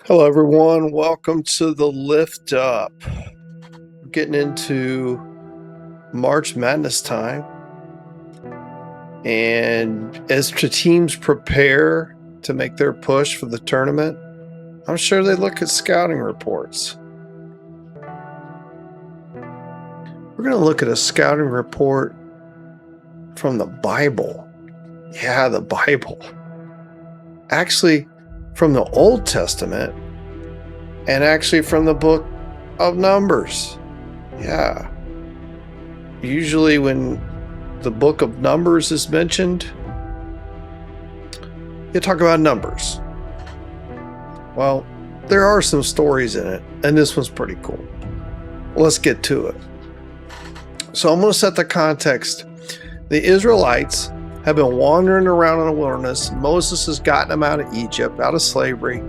Hello, everyone. Welcome to the Lift Up. We're getting into March Madness time. And as the teams prepare to make their push for the tournament, I'm sure they look at scouting reports. We're going to look at a scouting report from the Bible. Yeah, the Bible. Actually, from the Old Testament, and actually from the book of Numbers. Yeah. Usually when the book of Numbers is mentioned, you talk about numbers. Well, there are some stories in it, and this one's pretty cool. Let's get to it. So I'm going to set the context. The Israelites have been wandering around in the wilderness. Moses has gotten them out of Egypt, out of slavery,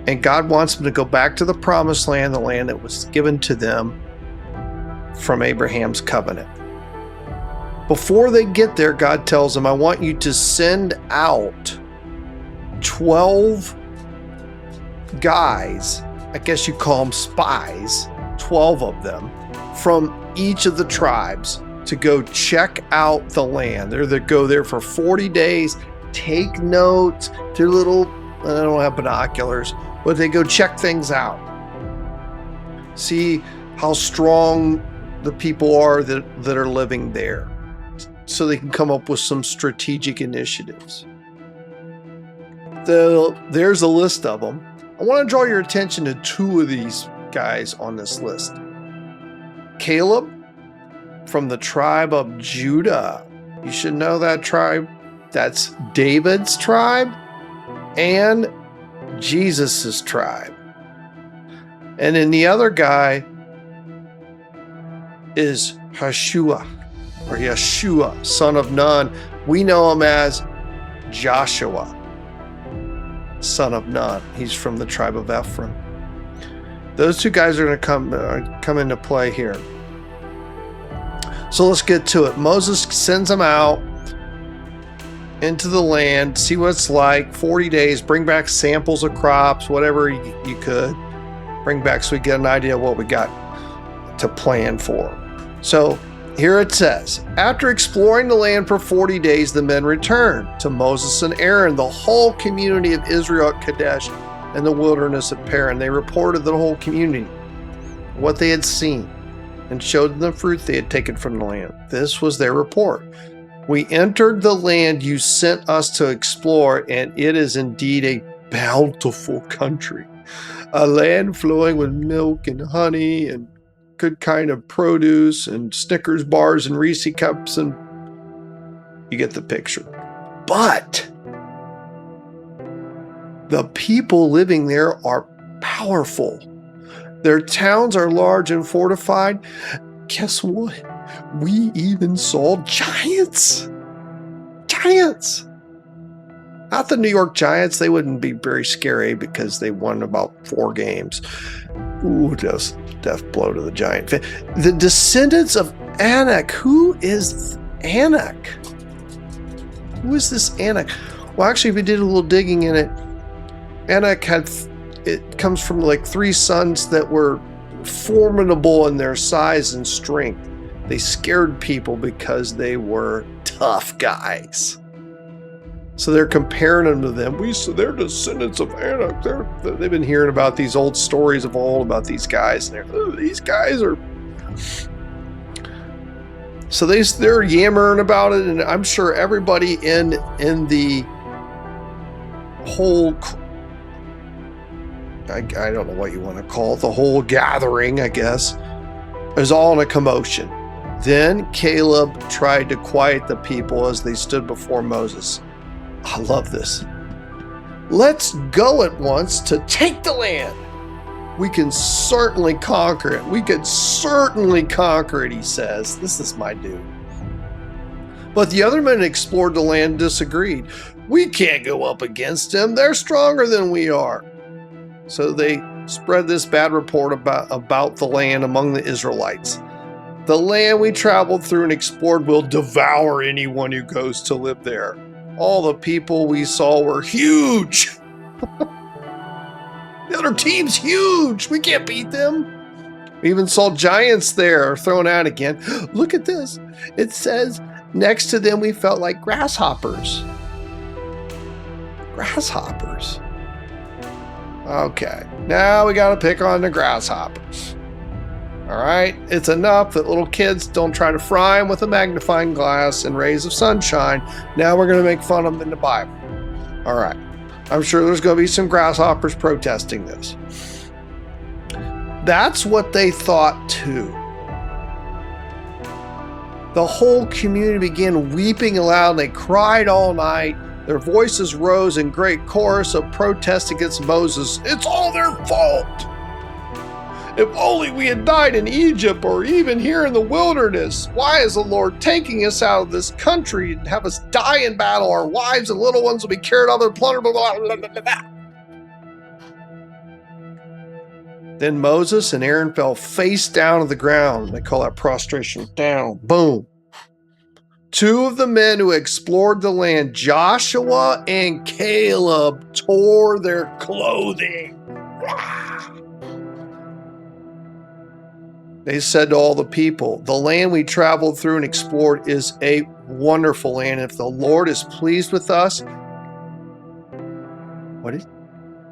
and God wants them to go back to the promised land, the land that was given to them from Abraham's covenant. Before they get there, God tells them, I want you to send out 12 guys, I guess you call them spies, 12 of them, from each of the tribes to go check out the land. They're to go there for 40 days, take notes, their little, I don't have binoculars, but they go check things out. See how strong the people are that are living there, so they can come up with some strategic initiatives. There's a list of them. I want to draw your attention to two of these guys on this list. Caleb from the tribe of Judah. You should know that tribe. That's David's tribe and Jesus's tribe. And then the other guy is Yeshua, son of Nun. We know him as Joshua, son of Nun. He's from the tribe of Ephraim. Those two guys are going to come into play here. So let's get to it. Moses sends them out into the land, see what it's like, 40 days, bring back samples of crops, whatever you could. Bring back so we get an idea of what we got to plan for. So here it says, after exploring the land for 40 days, the men returned to Moses and Aaron, the whole community of Israel at Kadesh and the wilderness at Paran. They reported to the whole community what they had seen and showed them the fruit they had taken from the land. This was their report. We entered the land you sent us to explore, and it is indeed a bountiful country, a land flowing with milk and honey and good kind of produce and Snickers bars and Reese cups, and you get the picture. But the people living there are powerful. Their towns are large and fortified. Guess what? We even saw giants. Giants. Not the New York Giants. They wouldn't be very scary because they won about 4 games. Ooh, just death blow to the Giant fan. The descendants of Anak. Who is Anak? Who is this Anak? Well, actually, if we did a little digging in it, Anak it comes from like 3 sons that were formidable in their size and strength. They scared people because they were tough guys. So they're comparing them to them. They're descendants of Anak. They've been hearing about these old stories of old about these guys. And these guys are. So they're yammering about it, and I'm sure everybody in the whole. I don't know what you want to call it, the whole gathering, I guess, is all in a commotion. Then Caleb tried to quiet the people as they stood before Moses. I love this. Let's go at once to take the land. We can certainly conquer it. We could certainly conquer it, he says. This is my dude. But the other men explored the land and disagreed. We can't go up against them. They're stronger than we are. So they spread this bad report about the land among the Israelites. The land we traveled through and explored will devour anyone who goes to live there. All the people we saw were huge. The other team's huge. We can't beat them. We even saw giants there thrown out again. Look at this. It says, next to them we felt like grasshoppers. Grasshoppers. Okay, now we got to pick on the grasshoppers. All right, it's enough that little kids don't try to fry them with a magnifying glass and rays of sunshine. Now we're going to make fun of them in the Bible. All right, I'm sure there's going to be some grasshoppers protesting this. That's what they thought too. The whole community began weeping aloud. They cried all night. Their voices rose in great chorus of protest against Moses. It's all their fault. If only we had died in Egypt or even here in the wilderness. Why is the Lord taking us out of this country and have us die in battle? Our wives and little ones will be carried off and plundered. Blah, blah, blah, blah, blah. Then Moses and Aaron fell face down to the ground. They call that prostration. Down. Boom. Two of the men who explored the land, Joshua and Caleb, tore their clothing. They said to all the people, the land we traveled through and explored is a wonderful land. If the Lord is pleased with us, what is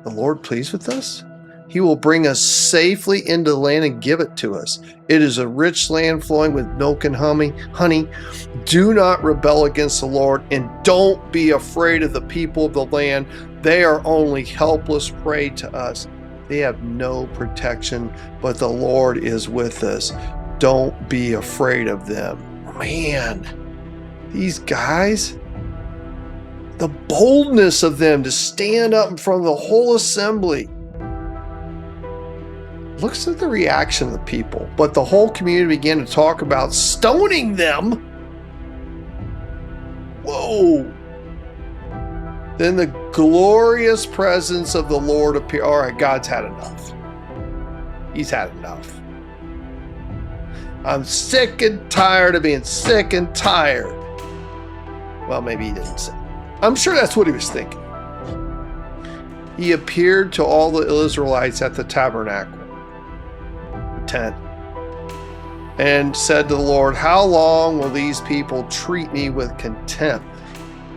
the Lord pleased with us? He will bring us safely into the land and give it to us. It is a rich land flowing with milk and honey. Do not rebel against the Lord, and don't be afraid of the people of the land. They are only helpless prey to us. They have no protection, but the Lord is with us. Don't be afraid of them. Man, these guys, the boldness of them to stand up in front of the whole assembly. Looks at the reaction of the people, but the whole community began to talk about stoning them. Whoa. Then the glorious presence of the Lord appeared. All right, God's had enough. He's had enough. I'm sick and tired of being sick and tired. Well, maybe he didn't say. I'm sure that's what he was thinking. He appeared to all the Israelites at the tabernacle, tent, and said to the Lord, how long will these people treat me with contempt?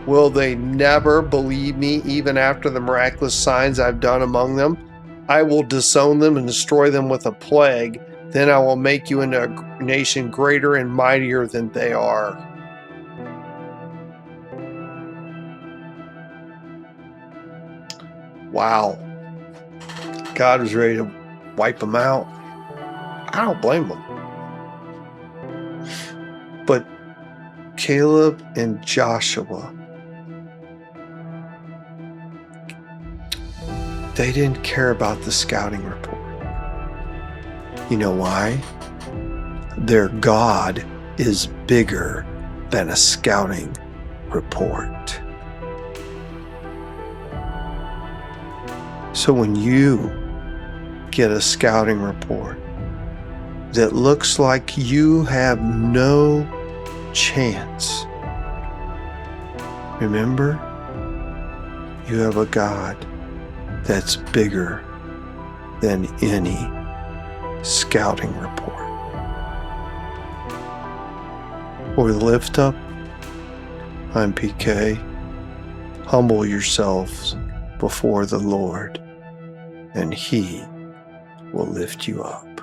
Will they never believe me even after the miraculous signs I've done among them? I will disown them and destroy them with a plague. Then I will make you into a nation greater and mightier than they are. Wow. God was ready to wipe them out. I don't blame them. But Caleb and Joshua, they didn't care about the scouting report. You know why? Their God is bigger than a scouting report. So when you get a scouting report that looks like you have no chance, remember, you have a God that's bigger than any scouting report. For the Lift Up, I'm PK. Humble yourselves before the Lord, and He will lift you up.